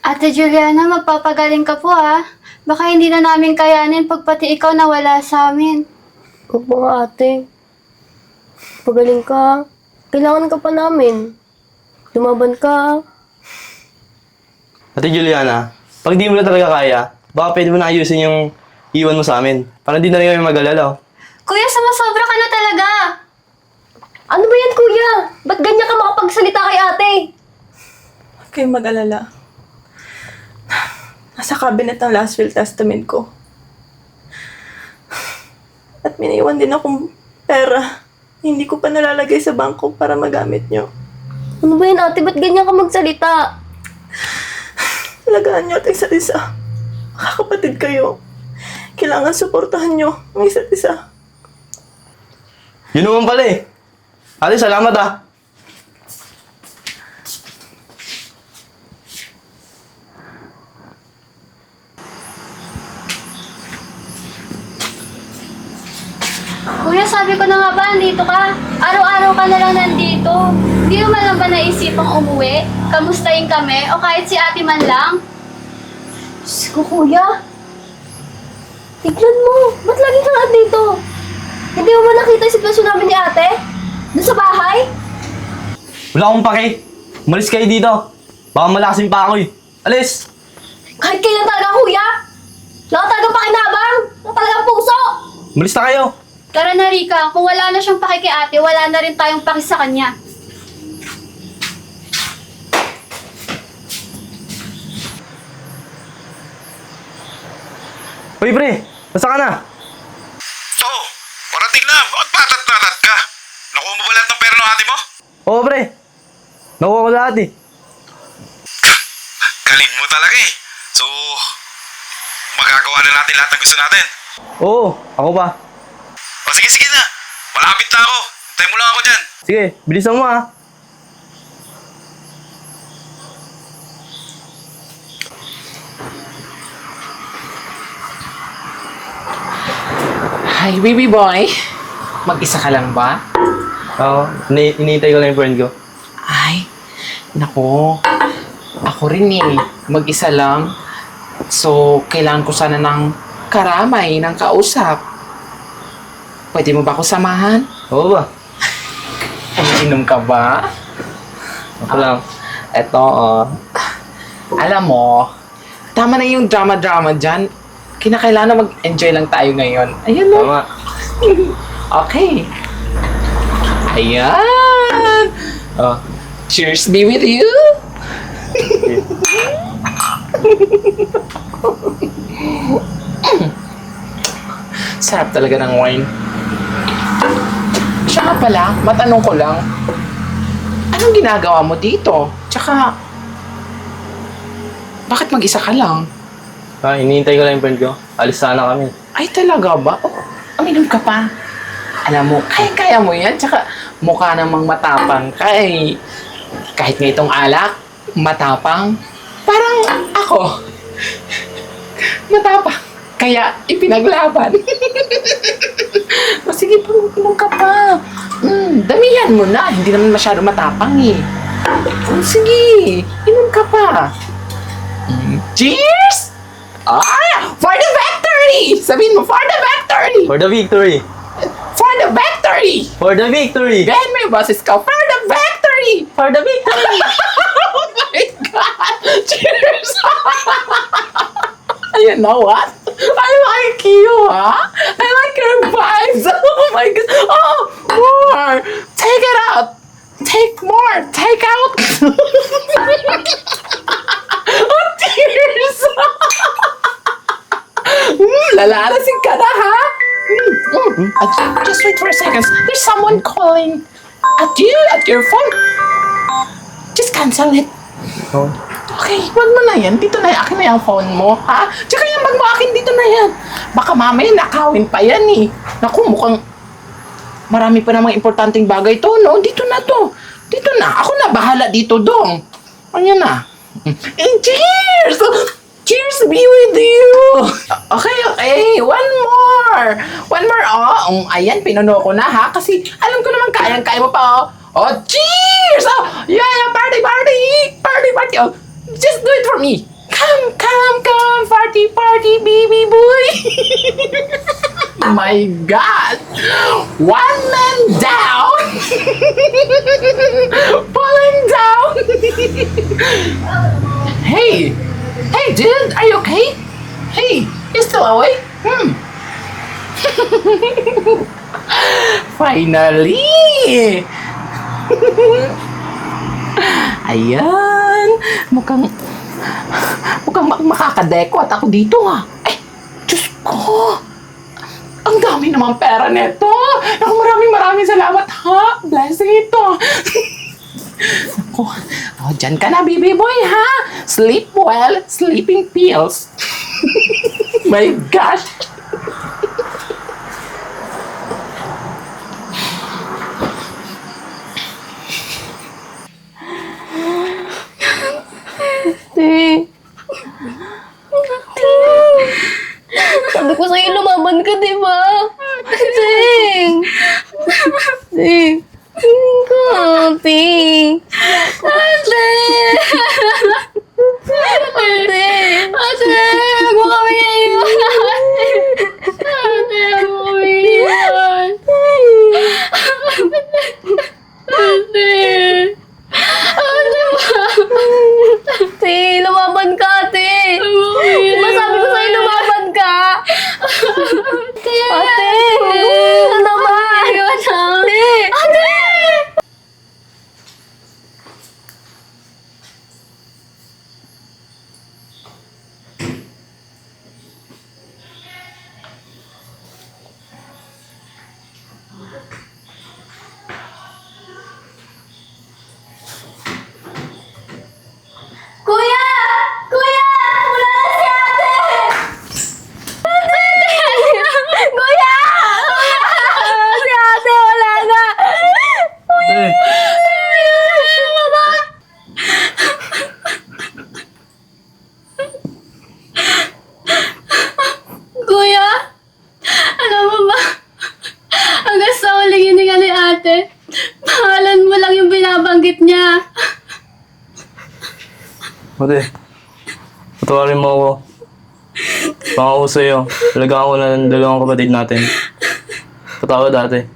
Ate Juliana, magpapagaling ka po ha. Baka hindi na namin kayanin pag pati ikaw nawala sa amin. Huwag mo nga ate. Pagaling ka. Kailangan ka pa namin. Lumaban ka. Ate Juliana, pag di mo na talaga kaya, baka pwede mo na ayusin yung iwan mo sa amin. Para di na rin kami mag-alala. Oh. Kuya, sumusobra ka na talaga. Ano ba yan, kuya? Ba't ganyan ka makapagsalita kay ate? Huwag kayong mag-alala. Nasa cabinet ng last will testament ko. At miniwan din akong pera. Hindi ko pa nalalagay sa bangko para magamit nyo. Ano ba yan, ate? Ba't ganyan ka magsalita? Alagaan nyo at isa't isa. Makakapatid kayo. Kailangan suportahan nyo ang isa't isa. Yun naman pala eh. Ate, salamat ah. Kuya, sabi ko na nga ba, nandito ka? Araw-araw ka na lang nandito. Hindi mo man lang ba naisipang umuwi? Kamustahin kami? O kahit si ate man lang? Diyos ko, kuya. Tignan mo. Ba't lagi kang andito? Hindi mo ba nakita yung sitwasyon namin ni ate? Doon sa bahay? Wala akong pake. Umalis kayo dito. Baka malasin pa ako eh. Alis! Kahit kailan talaga, kuya. Wala ka talagang pakinabang. Wala talagang puso. Umalis na kayo. Tara na, Rika. Kung wala na siyang paki kay ate, wala na rin tayong paki sa kanya. Hoy pre, nasa ka na? Oo, parating na. Bakit patat-patat ka? Nakuha mo ba lahat ng pera ng ate mo? Oo pre. Nakuha ko lahat eh. Galing mo talaga eh. So, magagawa na natin lahat ng gusto natin. Oo, ako pa. O sige na. Malapit na ako. Hintayin mo lang ako dyan. Sige, bilisan mo ah. Hi, baby boy. Mag-isa ka lang ba? Oo, iniintay ko lang yung friend ko. Ay, nako. Ako rin eh. Mag-isa lang. So, kailangan ko sana ng karamay, ng kausap. Pwede mo ba ako samahan? Oo ba? Umiinom ka ba? Ako lang. Eto, alam mo, tama na yung drama-drama dyan. Kinakailangan mag-enjoy lang tayo ngayon. Ayan o. Tama. Okay. Ayan. Oh. Cheers be with you. Sarap talaga ng wine. Siya nga pala, matanong ko lang. Anong ginagawa mo dito? Tsaka, bakit mag-isa ka lang? Iniintay ko lang yung friend ko. Alis sana kami. Ay, talaga ba? Oh, uminom ka pa. Alam mo, kaya mo yan. Tsaka, mukha namang matapang ka eh. Kahit nga itong alak, matapang. Parang ako. Matapang. Kaya, ipinaglaban. O sige, uminom ka pa. Damihan mo na. Hindi naman masyado matapang eh. O, sige, inom ka pa. Cheers! Ay! For the victory! Sabihin mo, for the victory! For the victory! For the victory! For the victory! Gahin mo yung boses ko. For the victory! For the victory! Oh my God! Cheers! You know what? I like you, ha? I like your vibes. Oh my God. Oh, more. Take it out. Take more. Take out. Oh, tears. Lalalasing ka na, ha? Just wait for a second. There's someone calling at you, at your phone. Just cancel it. Oh. Okay, wag mo na yan. Dito na yan. Akin na yung phone mo, ha? Tsaka yung bag mo akin, dito na yan. Baka mamaya nakawin pa yan, eh. Naku, mukhang marami pa namang importanteng bagay to, no? Dito na to. Dito na. Ako na bahala dito, dong. Ano na? And cheers! Cheers be with you! Okay. One more. Oh, ayan, pinuno ko na, ha? Kasi alam ko naman kayang-kaya mo pa, oh. Oh, cheers! Oh, yeah, party! Oh, just do it for me. Come, party, baby boy. My God! One man down! Falling down! Hey! Hey, dude! Are you okay? Hey! You still awake? Finally! Ayan! Mukhang makakadeko at ako dito Ay! Diyos ko! Ang dami naman pera neto. Naku, maraming salamat ha. Blessing ito. Naku, dyan ka na, baby boy ha. Sleep well, sleeping pills. My gosh. Sabi ko sa'yo, lumaban ka, di ba? Ting! Ting! Ting ka, Ting! Ate! Ate! Ate! Huwag mo kami iiwan! Ate! Huwag mo kami iiwan! Ate! Ate! Lumaban ka, ate! Diba sabi ko sa'yo, lumaban ka? Ate! Ano naman? Ate! Ate! Kuya! Kuya! Wala na si ate! Ate! Kuya! Si ate, wala na! Eh, Kuya, alam mo ba? Hanggang sa huling hininga ni ate, pangalan mo lang yung binabanggit niya. Ate, patawarin mo ako. Pangako sa'yo, talaga ako na ng dalawang kapatid natin. Patawad ate.